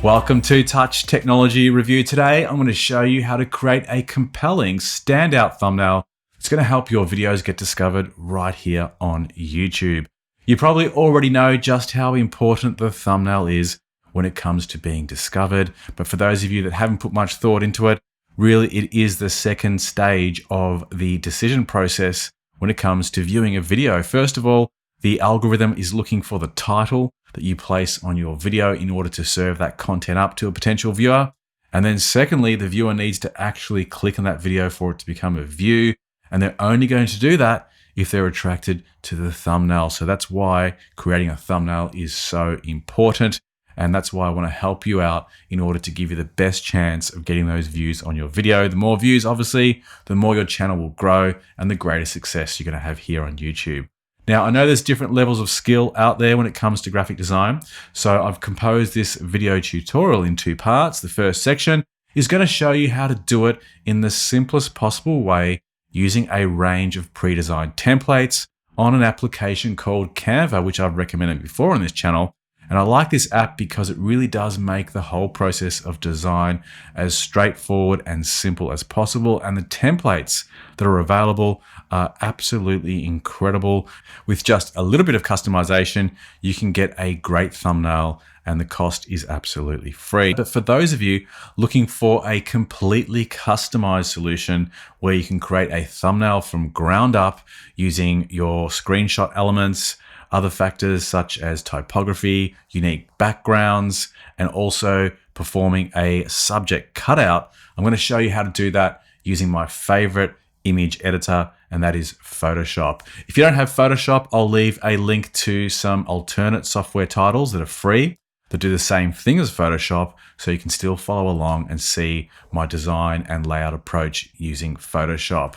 Welcome to Touch Technology Review. Today, I'm going to show you how to create a compelling standout thumbnail. It's going to help your videos get discovered right here on YouTube. You probably already know just how important the thumbnail is when it comes to being discovered. But for those of you that haven't put much thought into it, really it is the second stage of the decision process when it comes to viewing a video. First of all, the algorithm is looking for the title that you place on your video in order to serve that content up to a potential viewer. And then secondly, the viewer needs to actually click on that video for it to become a view. And they're only going to do that if they're attracted to the thumbnail. So that's why creating a thumbnail is so important. And that's why I want to help you out in order to give you the best chance of getting those views on your video. The more views, obviously, the more your channel will grow and the greater success you're going to have here on YouTube. Now, I know there's different levels of skill out there when it comes to graphic design. So I've composed this video tutorial in two parts. The first section is going to show you how to do it in the simplest possible way using a range of pre-designed templates on an application called Canva, which I've recommended before on this channel. And I like this app because it really does make the whole process of design as straightforward and simple as possible. And the templates that are available are absolutely incredible. With just a little bit of customization, you can get a great thumbnail and the cost is absolutely free. But for those of you looking for a completely customized solution where you can create a thumbnail from ground up using your screenshot elements, other factors such as typography, unique backgrounds, and also performing a subject cutout, I'm going to show you how to do that using my favorite image editor, and that is Photoshop. If you don't have Photoshop, I'll leave a link to some alternate software titles that are free that do the same thing as Photoshop, so you can still follow along and see my design and layout approach using Photoshop.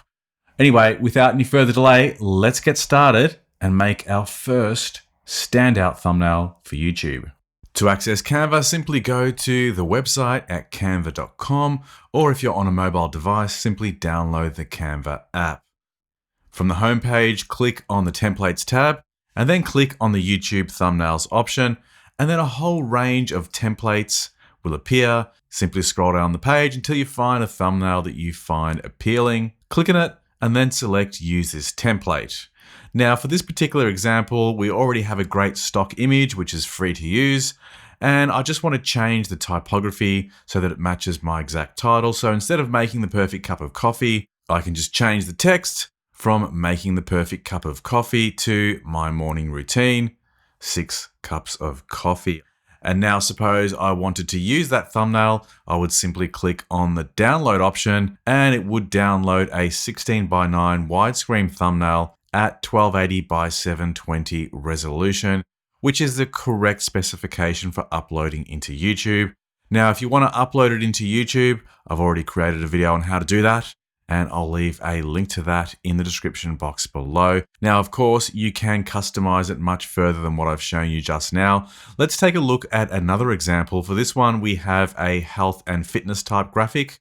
Anyway, without any further delay, let's get started and make our first standout thumbnail for YouTube. To access Canva, simply go to the website at canva.com, or if you're on a mobile device, simply download the Canva app. From the homepage, click on the Templates tab, and then click on the YouTube Thumbnails option, and then a whole range of templates will appear. Simply scroll down the page until you find a thumbnail that you find appealing. Click on it, and then select Use this template. Now, for this particular example, we already have a great stock image, which is free to use. And I just want to change the typography so that it matches my exact title. So instead of making the perfect cup of coffee, I can just change the text from making the perfect cup of coffee to my morning routine, 6 cups of coffee. And now suppose I wanted to use that thumbnail, I would simply click on the download option and it would download a 16:9 widescreen thumbnail at 1280 by 720 resolution, which is the correct specification for uploading into YouTube. Now, if you want to upload it into YouTube, I've already created a video on how to do that, and I'll leave a link to that in the description box below. Now, of course, you can customize it much further than what I've shown you just now. Let's take a look at another example. For this one, we have a health and fitness type graphic,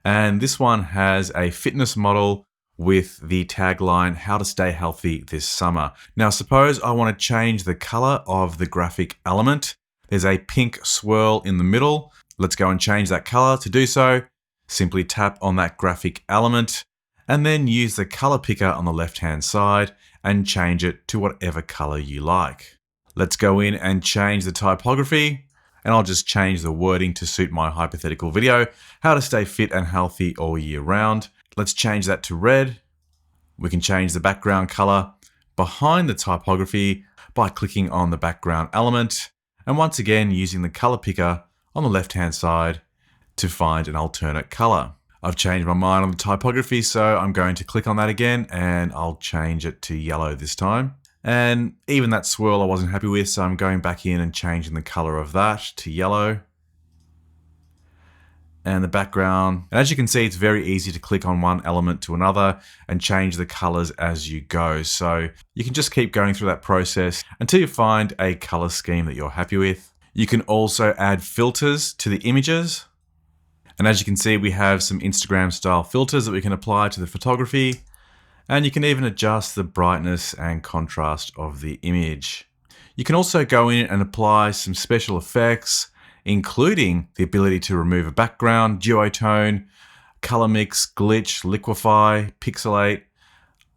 and this one has a fitness model with the tagline, "How to stay healthy this summer." Now, suppose I want to change the color of the graphic element. There's a pink swirl in the middle. Let's go and change that color. To do so, simply tap on that graphic element and then use the color picker on the left-hand side and change it to whatever color you like. Let's go in and change the typography, and I'll just change the wording to suit my hypothetical video, "How to stay fit and healthy all year round." Let's change that to red. We can change the background color behind the typography by clicking on the background element, and once again using the color picker on the left-hand side to find an alternate color. I've changed my mind on the typography, so I'm going to click on that again and I'll change it to yellow this time. And even that swirl I wasn't happy with, so I'm going back in and changing the color of that to yellow. And the background. And as you can see, it's very easy to click on one element to another and change the colors as you go. So you can just keep going through that process until you find a color scheme that you're happy with. You can also add filters to the images. And as you can see, we have some Instagram style filters that we can apply to the photography. And you can even adjust the brightness and contrast of the image. You can also go in and apply some special effects including the ability to remove a background, duotone, color mix, glitch, liquefy, pixelate,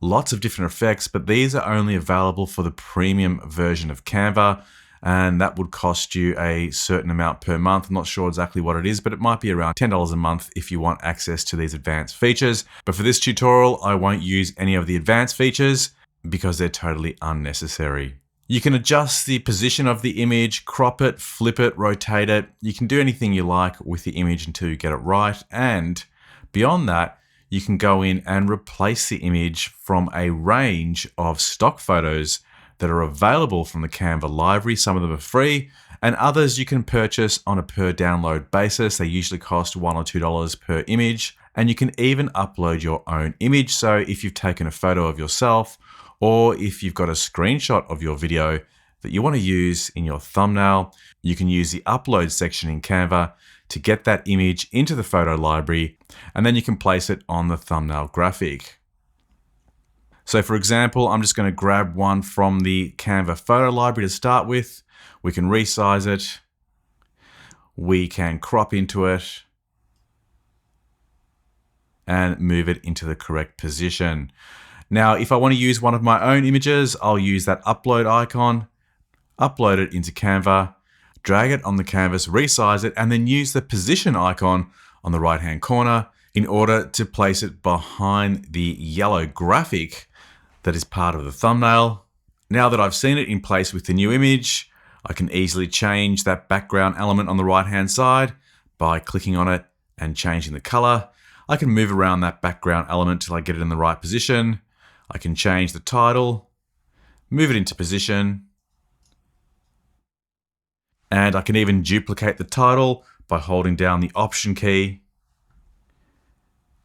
lots of different effects, but these are only available for the premium version of Canva, and that would cost you a certain amount per month. I'm not sure exactly what it is, but it might be around $10 a month if you want access to these advanced features. But for this tutorial, I won't use any of the advanced features because they're totally unnecessary. You can adjust the position of the image, crop it, flip it, rotate it. You can do anything you like with the image until you get it right. And beyond that, you can go in and replace the image from a range of stock photos that are available from the Canva library. Some of them are free, and others you can purchase on a per download basis. They usually cost $1 or $2 per image. And you can even upload your own image. So if you've taken a photo of yourself, or if you've got a screenshot of your video that you want to use in your thumbnail, you can use the upload section in Canva to get that image into the photo library, and then you can place it on the thumbnail graphic. So for example, I'm just going to grab one from the Canva photo library to start with. We can resize it. We can crop into it and move it into the correct position. Now, if I want to use one of my own images, I'll use that upload icon, upload it into Canva, drag it on the canvas, resize it, and then use the position icon on the right-hand corner in order to place it behind the yellow graphic that is part of the thumbnail. Now that I've seen it in place with the new image, I can easily change that background element on the right-hand side by clicking on it and changing the color. I can move around that background element till I get it in the right position. I can change the title, move it into position, and I can even duplicate the title by holding down the Option key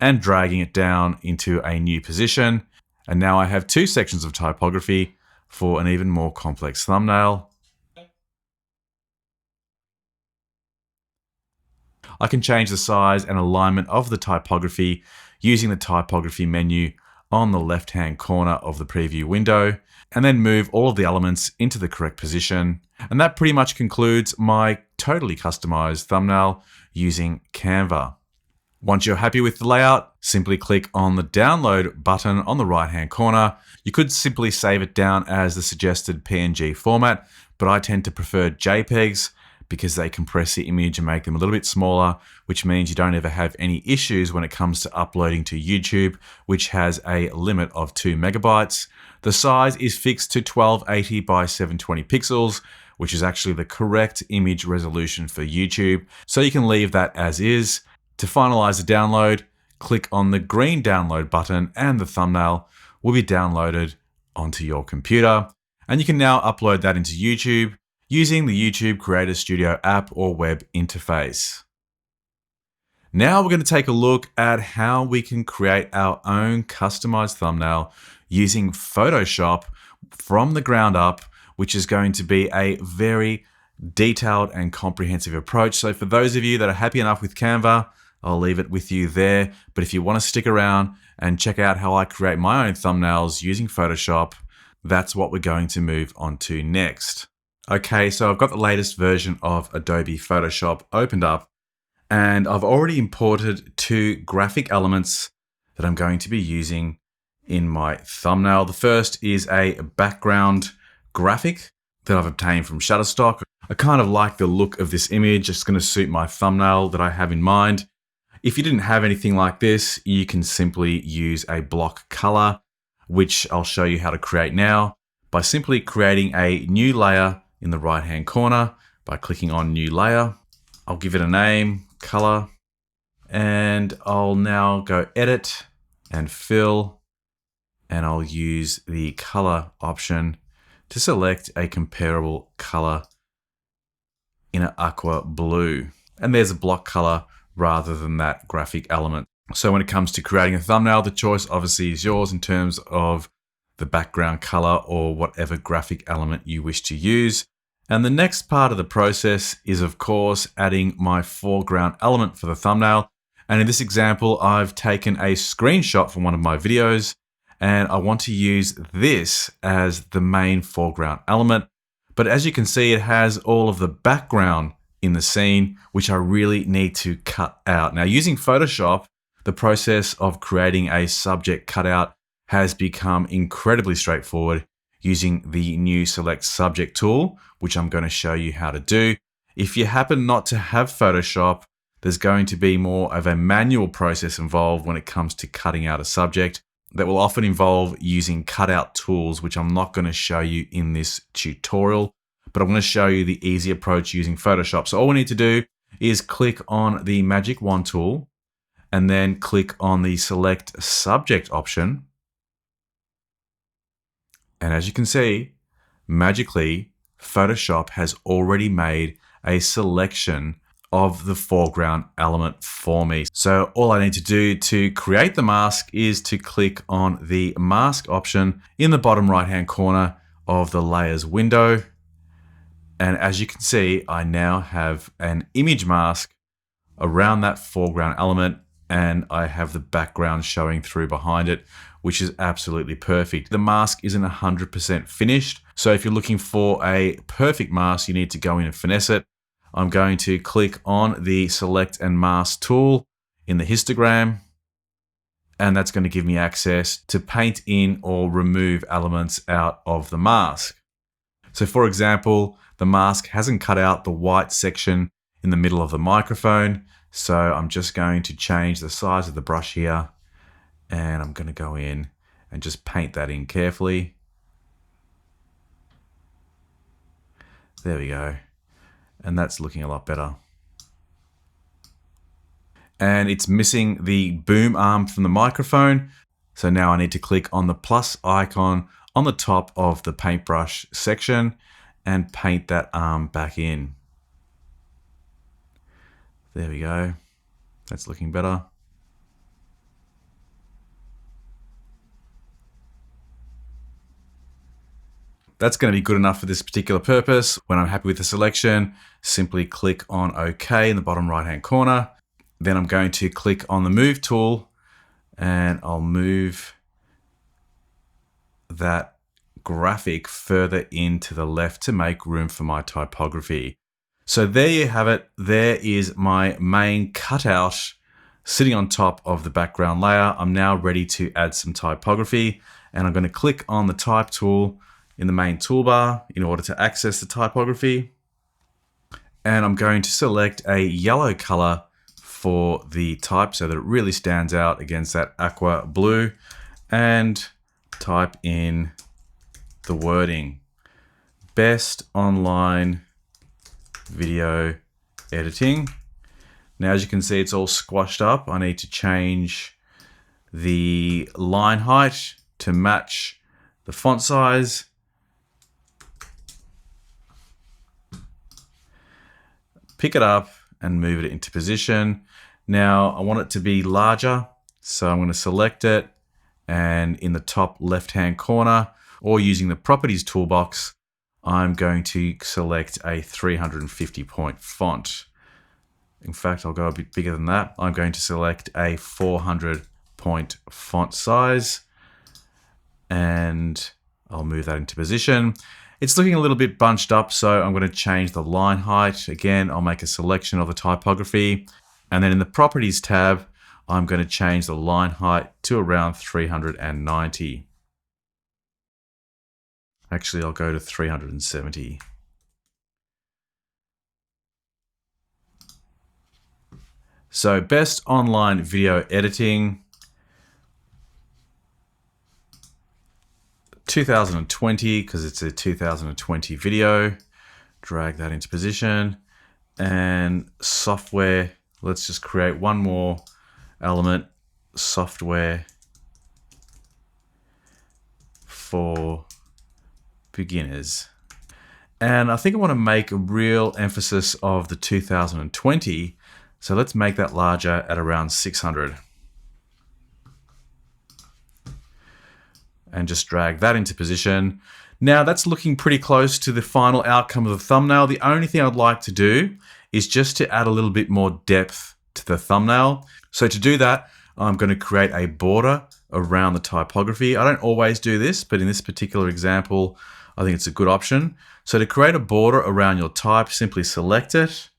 and dragging it down into a new position. And now I have two sections of typography for an even more complex thumbnail. I can change the size and alignment of the typography using the typography menu on the left-hand corner of the preview window, and then move all of the elements into the correct position. And that pretty much concludes my totally customized thumbnail using Canva. Once you're happy with the layout, simply click on the download button on the right-hand corner. You could simply save it down as the suggested PNG format, but I tend to prefer JPEGs because they compress the image and make them a little bit smaller, which means you don't ever have any issues when it comes to uploading to YouTube, which has a limit of 2 megabytes. The size is fixed to 1280 by 720 pixels, which is actually the correct image resolution for YouTube. So you can leave that as is. To finalize the download, click on the green download button and the thumbnail will be downloaded onto your computer. And you can now upload that into YouTube using the YouTube Creator Studio app or web interface. Now we're going to take a look at how we can create our own customized thumbnail using Photoshop from the ground up, which is going to be a very detailed and comprehensive approach. So for those of you that are happy enough with Canva, I'll leave it with you there. But if you want to stick around and check out how I create my own thumbnails using Photoshop, that's what we're going to move on to next. Okay, so I've got the latest version of Adobe Photoshop opened up, and I've already imported two graphic elements that I'm going to be using in my thumbnail. The first is a background graphic that I've obtained from Shutterstock. I kind of like the look of this image. It's going to suit my thumbnail that I have in mind. If you didn't have anything like this, you can simply use a block color, which I'll show you how to create now by simply creating a new layer in the right-hand corner by clicking on New Layer. I'll give it a name, Color, and I'll now go Edit and Fill, and I'll use the Color option to select a comparable color in an aqua blue. And there's a block color rather than that graphic element. So when it comes to creating a thumbnail, the choice obviously is yours in terms of the background color or whatever graphic element you wish to use. And the next part of the process is, of course, adding my foreground element for the thumbnail. And in this example, I've taken a screenshot from one of my videos, and I want to use this as the main foreground element. But as you can see, it has all of the background in the scene, which I really need to cut out. Now, using Photoshop, the process of creating a subject cutout has become incredibly straightforward using the new Select Subject tool, which I'm going to show you how to do. If you happen not to have Photoshop, there's going to be more of a manual process involved when it comes to cutting out a subject that will often involve using cutout tools, which I'm not going to show you in this tutorial, but I'm going to show you the easy approach using Photoshop. So all we need to do is click on the Magic Wand tool and then click on the Select Subject option. And as you can see, magically, Photoshop has already made a selection of the foreground element for me. So all I need to do to create the mask is to click on the mask option in the bottom right-hand corner of the layers window. And as you can see, I now have an image mask around that foreground element, and I have the background showing through behind it, which is absolutely perfect. The mask isn't 100% finished, so if you're looking for a perfect mask, you need to go in and finesse it. I'm going to click on the Select and Mask tool in the histogram, and that's going to give me access to paint in or remove elements out of the mask. So for example, the mask hasn't cut out the white section in the middle of the microphone, so I'm just going to change the size of the brush here, and I'm going to go in and just paint that in carefully. There we go. And that's looking a lot better. And it's missing the boom arm from the microphone. So now I need to click on the plus icon on the top of the paintbrush section and paint that arm back in. There we go. That's looking better. That's going to be good enough for this particular purpose. When I'm happy with the selection, simply click on OK in the bottom right-hand corner. Then I'm going to click on the Move tool, and I'll move that graphic further into the left to make room for my typography. So there you have it. There is my main cutout sitting on top of the background layer. I'm now ready to add some typography, and I'm going to click on the Type tool in the main toolbar in order to access the typography. And I'm going to select a yellow color for the type so that it really stands out against that aqua blue, and type in the wording, Best Online Video Editing. Now, as you can see, it's all squashed up. I need to change the line height to match the font size. Pick it up and move it into position. Now I want it to be larger, so I'm going to select it, and in the top left-hand corner, or using the properties toolbox, I'm going to select a 350 point font. In fact, I'll go a bit bigger than that. I'm going to select a 400 point font size, and I'll move that into position. It's looking a little bit bunched up, so I'm going to change the line height. Again, I'll make a selection of the typography, and then in the Properties tab, I'm going to change the line height to around 390. Actually, I'll go to 370. So, Best Online Video Editing 2020, because it's a 2020 video. Drag that into position. And software, let's just create one more element, software for beginners. And I think I want to make a real emphasis of the 2020. So let's make that larger at around 600. And just drag that into position. Now that's looking pretty close to the final outcome of the thumbnail. The only thing I'd like to do is just to add a little bit more depth to the thumbnail. So to do that, I'm going to create a border around the typography. I don't always do this, but in this particular example, I think it's a good option. So to create a border around your type, simply select it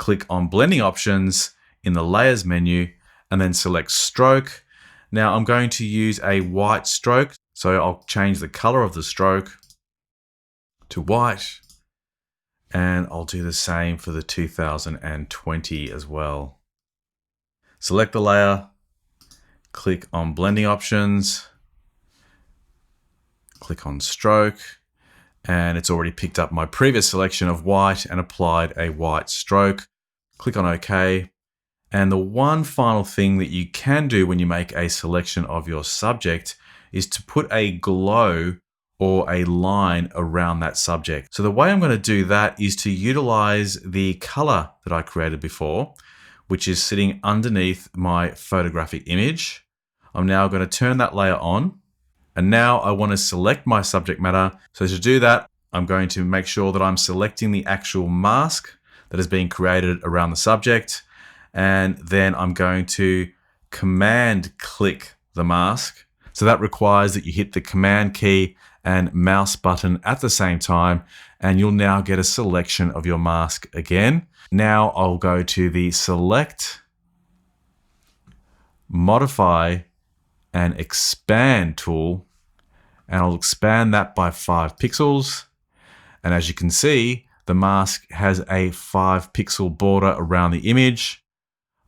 click on blending options in the layers menu and then select stroke. Now I'm going to use a white stroke, so I'll change the color of the stroke to white, and I'll do the same for the 2020 as well. Select the layer, click on blending options, click on stroke, and it's already picked up my previous selection of white and applied a white stroke. Click on OK. And the one final thing that you can do when you make a selection of your subject is to put a glow or a line around that subject. So the way I'm going to do that is to utilize the color that I created before, which is sitting underneath my photographic image. I'm now going to turn that layer on. And now I want to select my subject matter. So to do that, I'm going to make sure that I'm selecting the actual mask that is being created around the subject. And then I'm going to command click the mask. So that requires that you hit the command key and mouse button at the same time, and you'll now get a selection of your mask again. Now I'll go to the select, modify, and expand tool, and I'll expand that by 5 pixels. And as you can see, the mask has a 5 pixel border around the image.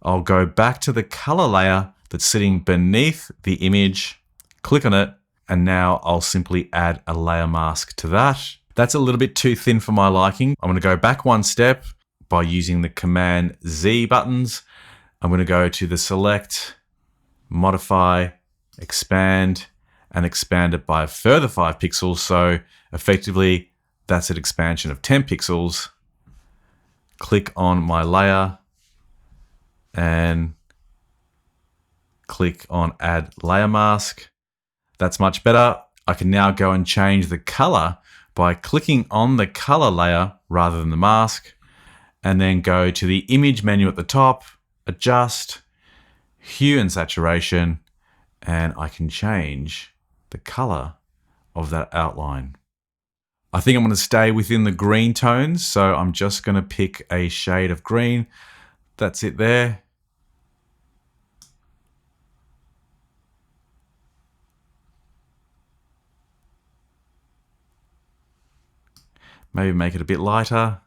I'll go back to the color layer that's sitting beneath the image, click on it, and now I'll simply add a layer mask to that. That's a little bit too thin for my liking. I'm going to go back one step by using the Command Z buttons. I'm going to go to the select, modify, expand, and expand it by a further 5 pixels. So effectively, that's an expansion of 10 pixels. Click on my layer and click on add layer mask. That's much better. I can now go and change the color by clicking on the color layer rather than the mask, and then go to the image menu at the top, adjust, hue and saturation, and I can change the color of that outline. I think I'm going to stay within the green tones, so I'm just going to pick a shade of green. That's it there. Maybe make it a bit lighter,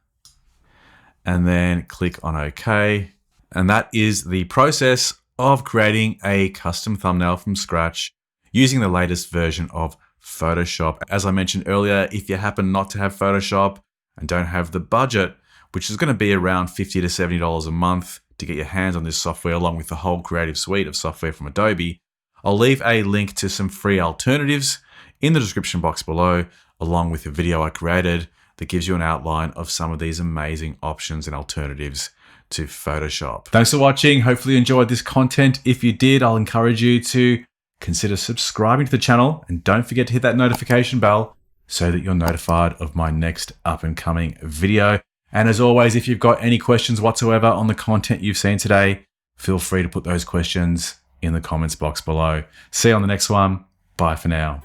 and then click on OK. And that is the process of creating a custom thumbnail from scratch using the latest version of Photoshop. As I mentioned earlier, if you happen not to have Photoshop and don't have the budget, which is going to be around $50 to $70 a month to get your hands on this software, along with the whole creative suite of software from Adobe, I'll leave a link to some free alternatives in the description box below, along with a video I created that gives you an outline of some of these amazing options and alternatives to Photoshop. Thanks for watching. Hopefully you enjoyed this content. If you did, I'll encourage you to consider subscribing to the channel, and don't forget to hit that notification bell so that you're notified of my next up and coming video. And as always, if you've got any questions whatsoever on the content you've seen today, feel free to put those questions in the comments box below. See you on the next one. Bye for now.